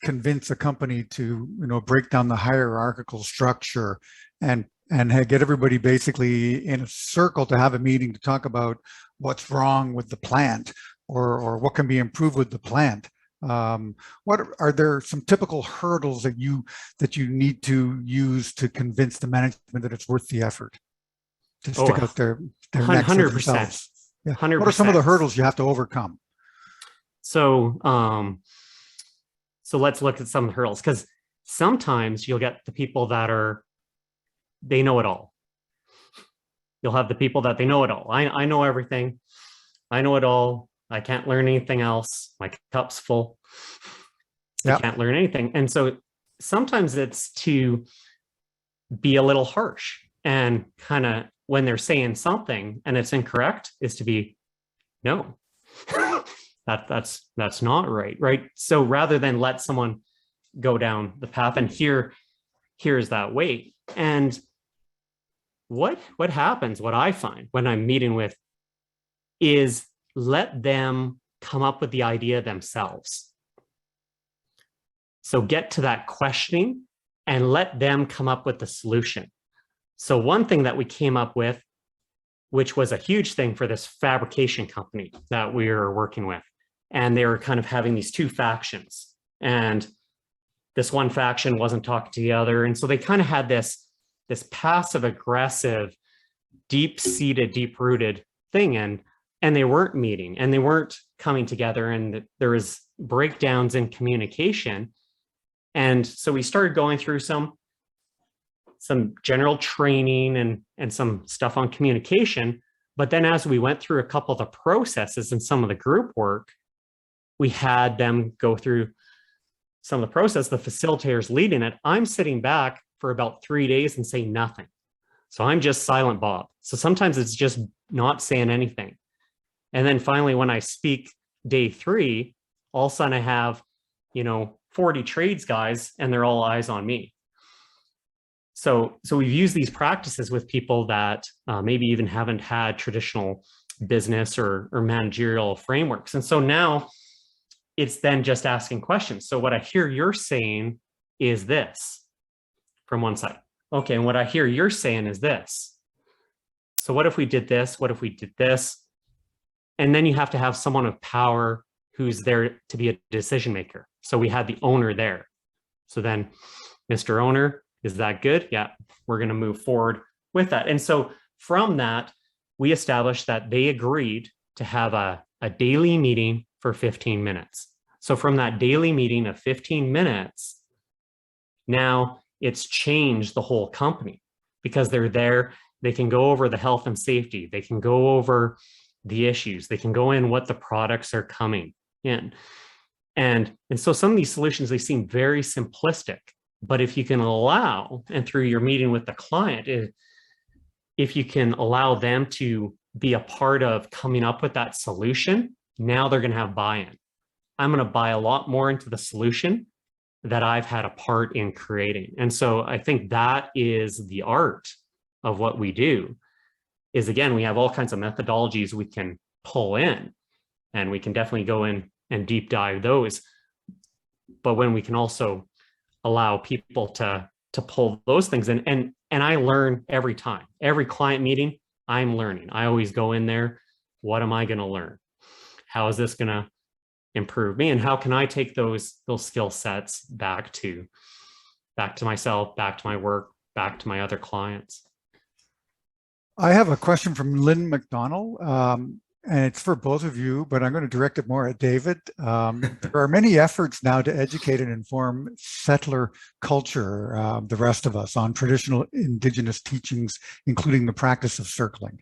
convince a company to, break down the hierarchical structure and get everybody basically in a circle to have a meeting to talk about what's wrong with the plant or what can be improved with the plant. What are there some typical hurdles that you need to use to convince the management that it's worth the effort to stick out their necks 100%. Yeah. 100%. What are some of the hurdles you have to overcome? So, so let's look at some of the hurdles, because sometimes you'll get the people that they know it all. You'll have the people that they know it all. I know everything. I know it all. I can't learn anything else. My cup's full. I can't learn anything. And so sometimes it's to be a little harsh and kind of when they're saying something and it's incorrect is to be, no, that's not right? So rather than let someone go down the path and here's that way. And what happens, what I find when I'm meeting with is let them come up with the idea themselves. So get to that questioning and let them come up with the solution. So one thing that we came up with, which was a huge thing for this fabrication company that we were working with, and they were kind of having these two factions, and this one faction wasn't talking to the other. And so they kind of had this passive aggressive, deep-seated, deep-rooted thing. And they weren't meeting and they weren't coming together, and there was breakdowns in communication. And so we started going through some general training and some stuff on communication. But then as we went through a couple of the processes and some of the group work, we had them go through some of the process, the facilitators leading it. I'm sitting back for about 3 days and saying nothing. So I'm just silent Bob. So sometimes it's just not saying anything. And then finally, when I speak day 3, all of a sudden I have, 40 trades guys and they're all eyes on me. So we've used these practices with people that maybe even haven't had traditional business or managerial frameworks. And so now it's then just asking questions. So what I hear you're saying is this from one side. Okay, and what I hear you're saying is this. So what if we did this? What if we did this? And then you have to have someone of power who's there to be a decision maker. So we had the owner there. So then, Mr. Owner, is that good? Yeah, we're going to move forward with that. And so from that, we established that they agreed to have a daily meeting for 15 minutes. So from that daily meeting of 15 minutes, now it's changed the whole company because they're there. They can go over the health and safety. They can go over the issues. They can go in what the products are coming in. And so some of these solutions, they seem very simplistic, but if you can allow, and through your meeting with the client, if you can allow them to be a part of coming up with that solution, now they're going to have buy-in. I'm going to buy a lot more into the solution that I've had a part in creating. And so I think that is the art of what we do is, again, we have all kinds of methodologies we can pull in, and we can definitely go in and deep dive those. But when we can also allow people to pull those things in, and I learn every time, every client meeting, I'm learning. I always go in there. What am I going to learn? How is this going to improve me? And how can I take those skill sets back to myself, back to my work, back to my other clients? I have a question from Lynn McDonald. and it's for both of you, but I'm going to direct it more at David. There are many efforts now to educate and inform settler culture, the rest of us, on traditional Indigenous teachings, including the practice of circling.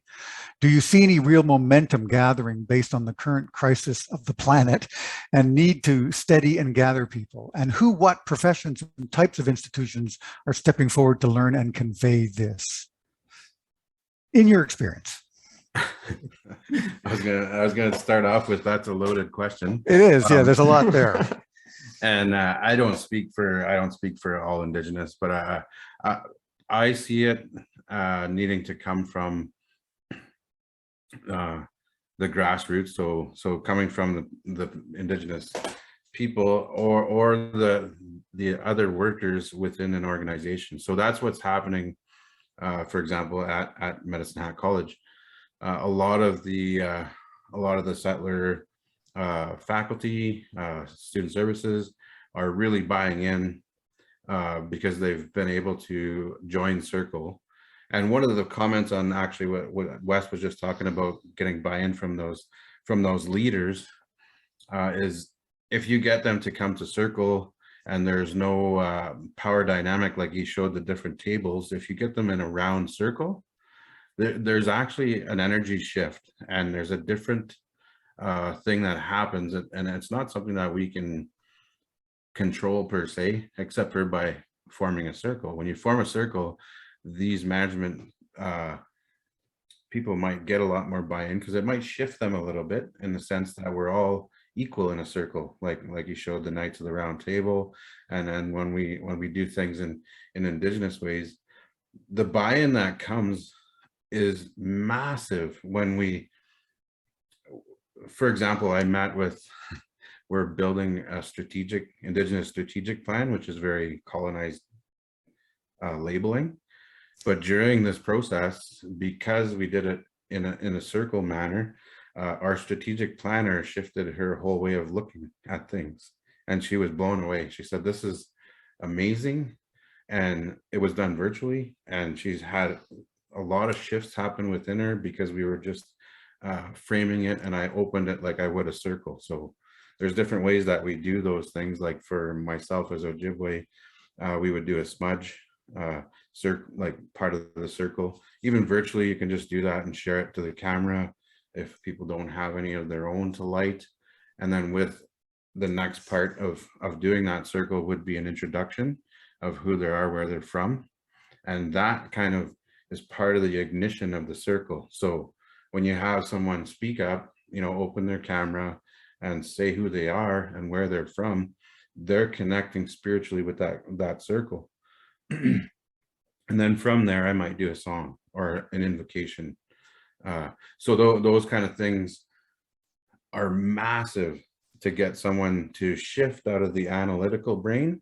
Do you see any real momentum gathering based on the current crisis of the planet and need to steady and gather people? And who, what professions and types of institutions are stepping forward to learn and convey this? In your experience. I was gonna start off with, that's a loaded question. It is, yeah. There's a lot there. And I don't speak for all Indigenous, but I see it needing to come from the grassroots. So coming from the Indigenous people or the other workers within an organization. So that's what's happening. For example, at Medicine Hat College. A lot of the settler faculty, student services are really buying in because they've been able to join Circle. And one of the comments on actually what Wes was just talking about, getting buy-in from those leaders, is if you get them to come to Circle and there's no power dynamic, like he showed the different tables, if you get them in a round circle, there's actually an energy shift, and there's a different thing that happens, and it's not something that we can control per se, except for by forming a circle. When you form a circle, these management people might get a lot more buy-in, because it might shift them a little bit in the sense that we're all equal in a circle, like you showed the Knights of the Round Table. And then when we do things in Indigenous ways, the buy-in that comes is massive. When we, for example, we're building a Indigenous strategic plan, which is very colonized labeling. But during this process, because we did it in a circle manner, our strategic planner shifted her whole way of looking at things, and she was blown away. She said, "This is amazing," and it was done virtually, and she's had a lot of shifts happen within her because we were just framing it, and I opened it like I would a circle. So there's different ways that we do those things. Like for myself as Ojibwe, we would do a smudge like part of the circle. Even virtually, you can just do that and share it to the camera if people don't have any of their own to light. And then with the next part of doing that circle would be an introduction of who they are, where they're from. And that kind of is part of the ignition of the circle. So when you have someone speak up, open their camera and say who they are and where they're from, they're connecting spiritually with that circle. And then from there, I might do a song or an invocation. So those kind of things are massive to get someone to shift out of the analytical brain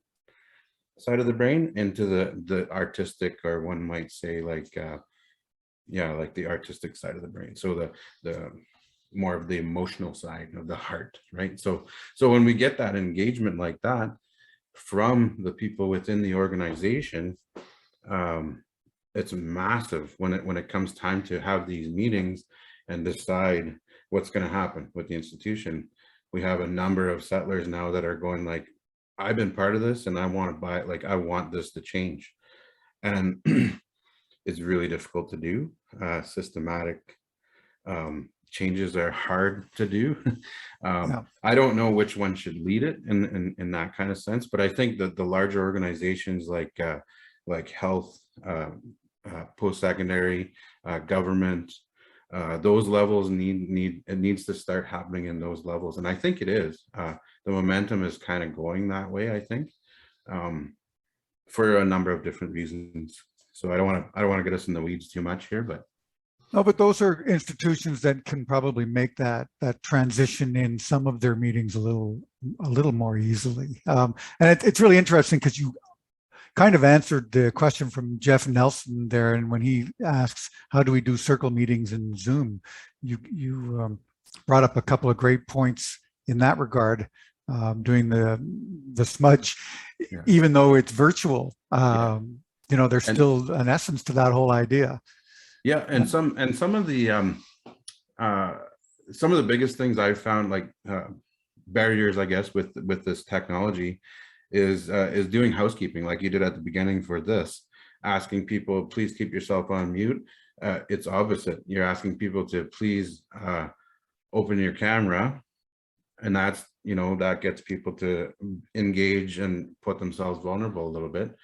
side of the brain into the artistic, or one might say like the artistic side of the brain. So the more of the emotional side of the heart, right? So when we get that engagement like that from the people within the organization, it's massive when it comes time to have these meetings and decide what's going to happen with the institution. We have a number of settlers now that are going like, I've been part of this and I want to buy it, like I want this to change. And it's really difficult to do. Systematic changes are hard to do. I don't know which one should lead it in that kind of sense, but I think that the larger organizations like health, post-secondary, government, those levels it needs to start happening in those levels. And I think it is. The momentum is kind of going that way, I think, for a number of different reasons. So I don't want to get us in the weeds too much here, but no, but those are institutions that can probably make that transition in some of their meetings a little more easily. And it's really interesting because you kind of answered the question from Jeff Nelson there, and when he asks, how do we do circle meetings in Zoom? You brought up a couple of great points in that regard, doing the smudge, even though it's virtual. There's still an essence to that whole idea. Yeah, and some of the some of the biggest things I've found, like barriers, I guess, with this technology is doing housekeeping like you did at the beginning for this, asking people, please keep yourself on mute. It's opposite. You're asking people to please open your camera, and that's, you know, that gets people to engage and put themselves vulnerable a little bit,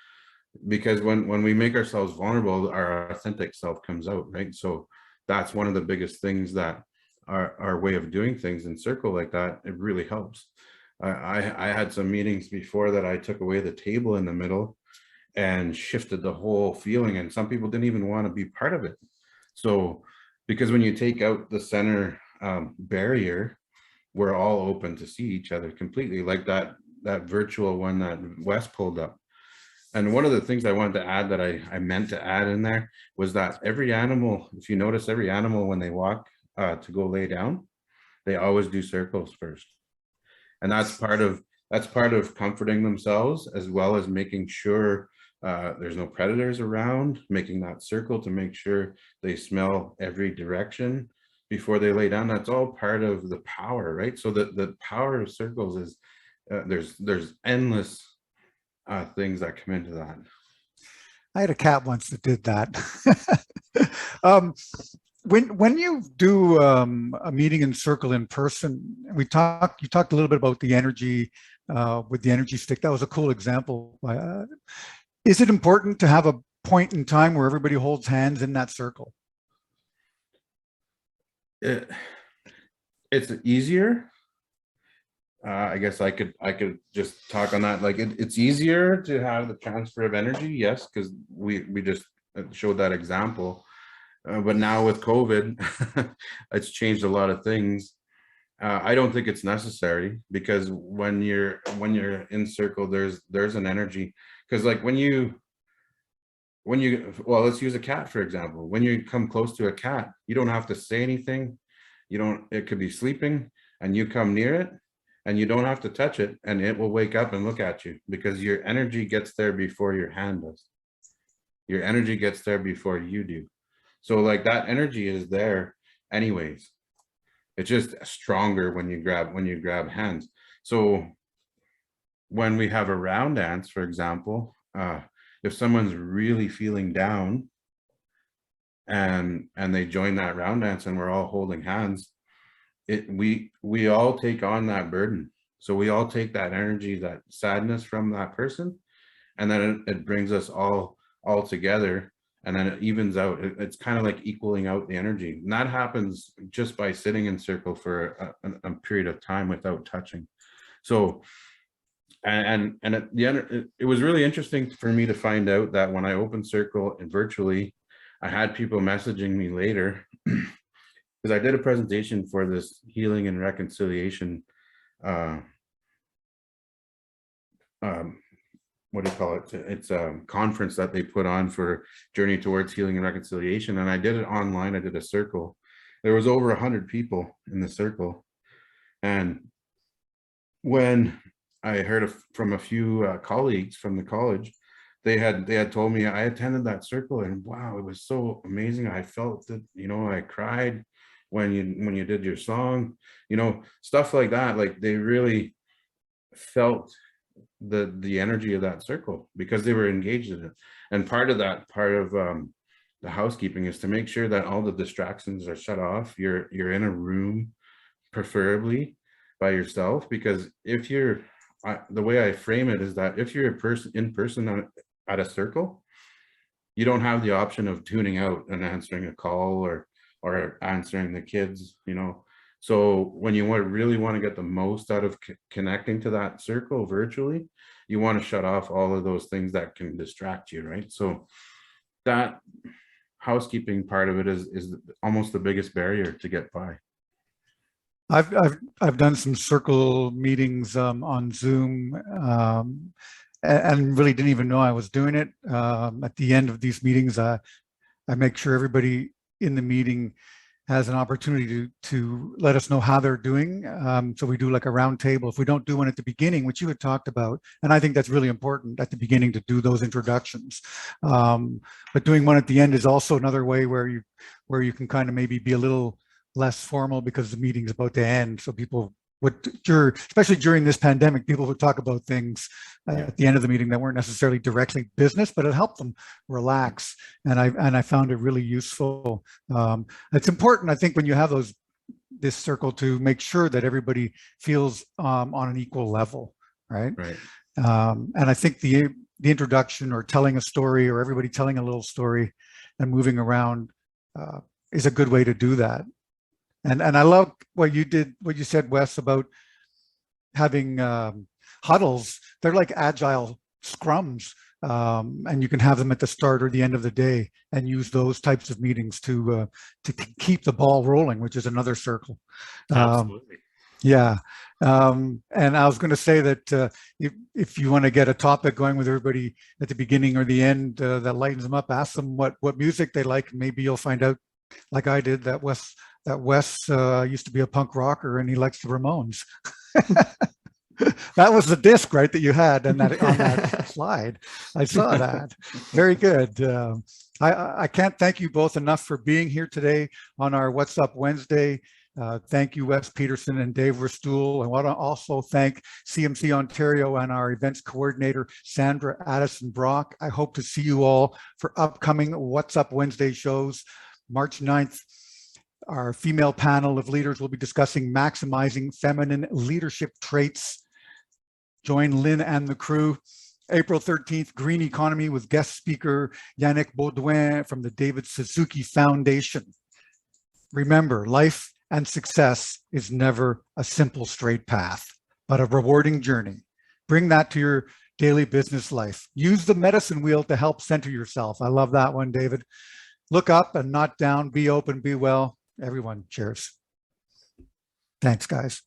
because when we make ourselves vulnerable, our authentic self comes out, right? So that's one of the biggest things that our way of doing things in circle like that, it really helps. I had some meetings before that I took away the table in the middle and shifted the whole feeling, and some people didn't even want to be part of it. So because when you take out the center barrier, we're all open to see each other completely, like that virtual one that Wes pulled up. And one of the things I wanted to add that I meant to add in there was that every animal, if you notice, every animal when they walk to go lay down, they always do circles first. And that's part of comforting themselves, as well as making sure there's no predators around, making that circle to make sure they smell every direction before they lay down. That's all part of the power, right? So the power of circles is there's endless things that come into that. I had a cat once that did that. When you do a meeting in circle in person, you talked a little bit about the energy with the energy stick. That was a cool example. Is it important to have a point in time where everybody holds hands in that circle? It's easier. I guess I could just talk on that. Like it's easier to have the transfer of energy, yes, because we just showed that example. But now with COVID, it's changed a lot of things. I don't think it's necessary, because when you're in circle, there's an energy. Because like when you well, let's use a cat for example. When you come close to a cat, you don't have to say anything. It could be sleeping and you come near it and you don't have to touch it, and it will wake up and look at you, because your energy gets there before your hand does. Your energy gets there before you do. So like that energy is there anyways. It's just stronger when you grab hands. So when we have a round dance, for example, if someone's really feeling down and they join that round dance and we're all holding hands, we all take on that burden. So we all take that energy, that sadness from that person, and then it brings us all together, and then it evens out. It's kind of like equaling out the energy. And that happens just by sitting in circle for a period of time without touching. So and at the end, it was really interesting for me to find out that when I opened circle and virtually, I had people messaging me later because I did a presentation for this healing and reconciliation what do you call it? It's a conference that they put on for Journey Towards Healing and Reconciliation. And I did it online. I did a circle. There was over 100 people in the circle. And when I heard from a few colleagues from the college, they had told me, I attended that circle and wow, it was so amazing. I felt that, you know, I cried when you did your song, you know, stuff like that. Like they really felt the energy of that circle because they were engaged in it. And part of the housekeeping is to make sure that all the distractions are shut off. You're in a room, preferably by yourself, because if you're the way I frame it is that if you're in person at a circle, you don't have the option of tuning out and answering a call or answering the kids, you know. So when you really want to get the most out of connecting to that circle virtually, you want to shut off all of those things that can distract you, right? So that housekeeping part of it is almost the biggest barrier to get by. I've done some circle meetings on Zoom and really didn't even know I was doing it. At the end of these meetings, I make sure everybody in the meeting has an opportunity to let us know how they're doing. So we do like a round table. If we don't do one at the beginning, which you had talked about, and I think that's really important at the beginning to do those introductions. But doing one at the end is also another way where you can kind of maybe be a little less formal because the meeting's about to end. So people would, especially during this pandemic, people would talk about things at the end of the meeting that weren't necessarily directly business, but it helped them relax. And I found it really useful. It's important, I think, when you have this circle, to make sure that everybody feels on an equal level, right? Right. And I think the introduction, or telling a story, or everybody telling a little story and moving around is a good way to do that. And I love what you said, Wes, about having huddles. They're like agile scrums, and you can have them at the start or the end of the day, and use those types of meetings to keep the ball rolling, which is another circle. Absolutely. Yeah. And I was going to say that if you want to get a topic going with everybody at the beginning or the end that lightens them up, ask them what music they like. Maybe you'll find out, like I did, that Wes used to be a punk rocker and he likes the Ramones. That was the disc, right, that you had on that slide. I saw that. Very good. I can't thank you both enough for being here today on our What's Up Wednesday. Thank you, Wes Paterson and Dave Restoule. I want to also thank CMC Ontario and our events coordinator, Sandra Addison Brock. I hope to see you all for upcoming What's Up Wednesday shows. March 9th, our female panel of leaders will be discussing maximizing feminine leadership traits. Join Lynn and the crew. April 13th, Green Economy with guest speaker Yannick Baudouin from the David Suzuki Foundation. Remember, life and success is never a simple straight path, but a rewarding journey. Bring that to your daily business life. Use the medicine wheel to help center yourself. I love that one, David. Look up and not down. Be open, be well. Everyone, cheers. Thanks, guys.